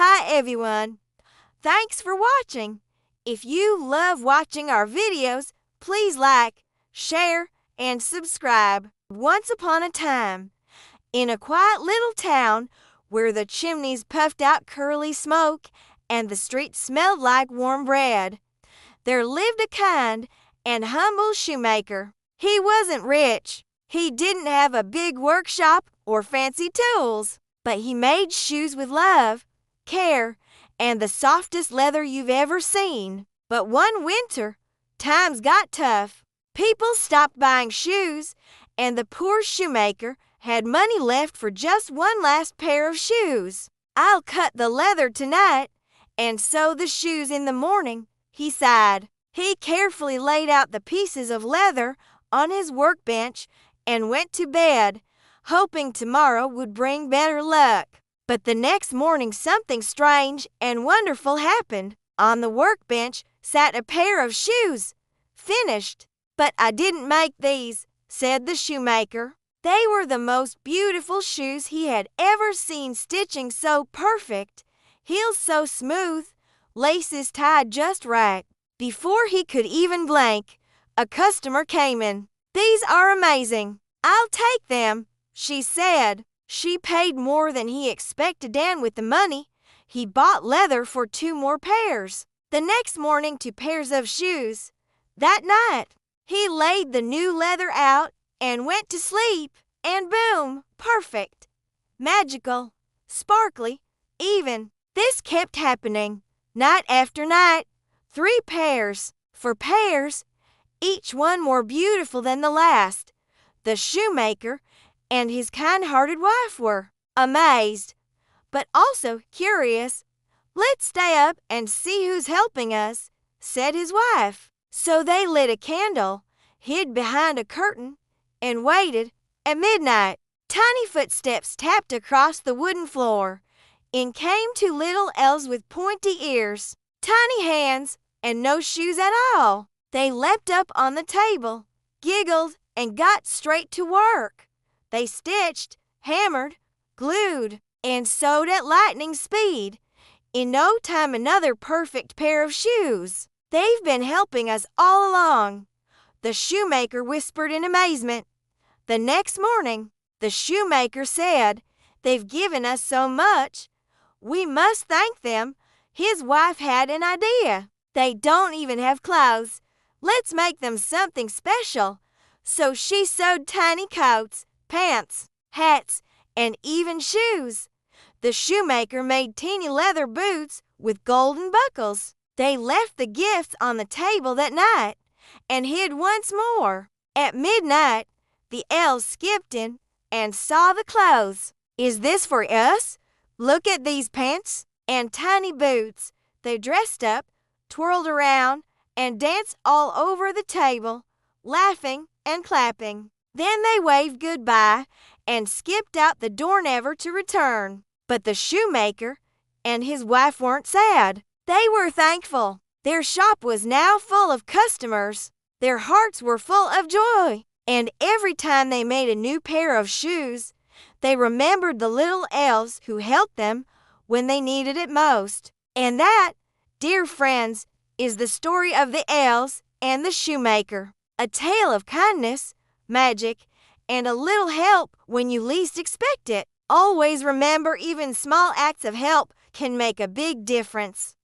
Hi everyone. Thanks for watching. If you love watching our videos, please like, share, and subscribe. Once upon a time, in a quiet little town where the chimneys puffed out curly smoke and the streets smelled like warm bread, there lived a kind and humble shoemaker. He wasn't rich. He didn't have a big workshop or fancy tools, but he made shoes with love, care, and the softest leather you've ever seen. But one winter, times got tough. People stopped buying shoes, and the poor shoemaker had money left for just one last pair of shoes. "I'll cut the leather tonight and sew the shoes in the morning," he sighed. He carefully laid out the pieces of leather on his workbench and went to bed, hoping tomorrow would bring better luck. But the next morning something strange and wonderful happened. On the workbench sat a pair of shoes, finished. "But I didn't make these," said the shoemaker. They were the most beautiful shoes he had ever seen, stitching so perfect, heels so smooth, laces tied just right. Before he could even blink, a customer came in. "These are amazing. I'll take them," she said. She paid more than he expected, and with the money, he bought leather for 2 more pairs. The next morning, 2 pairs of shoes. That night, he laid the new leather out and went to sleep, and boom, perfect, magical, sparkly, even. This kept happening, night after night. 3 pairs, 4 pairs, each one more beautiful than the last. The shoemaker and his kind-hearted wife were amazed, but also curious. "Let's stay up and see who's helping us," said his wife. So they lit a candle, hid behind a curtain, and waited. At midnight, tiny footsteps tapped across the wooden floor. In came 2 little elves with pointy ears, tiny hands, and no shoes at all. They leapt up on the table, giggled, and got straight to work. They stitched, hammered, glued, and sewed at lightning speed. In no time, another perfect pair of shoes. "They've been helping us all along," the shoemaker whispered in amazement. The next morning, the shoemaker said, "They've given us so much. We must thank them." His wife had an idea. "They don't even have clothes. Let's make them something special." So she sewed tiny coats, pants, hats, and even shoes. The shoemaker made teeny leather boots with golden buckles. They left the gifts on the table that night and hid once more. At midnight, the elves skipped in and saw the clothes. "Is this for us? Look at these pants and tiny boots." They dressed up, twirled around, and danced all over the table, laughing and clapping. Then they waved goodbye and skipped out the door, never to return. But the shoemaker and his wife weren't sad. They were thankful. Their shop was now full of customers. Their hearts were full of joy. And every time they made a new pair of shoes, they remembered the little elves who helped them when they needed it most. And that, dear friends, is the story of the elves and the shoemaker. A tale of kindness, magic, and a little help when you least expect it. Always remember, even small acts of help can make a big difference.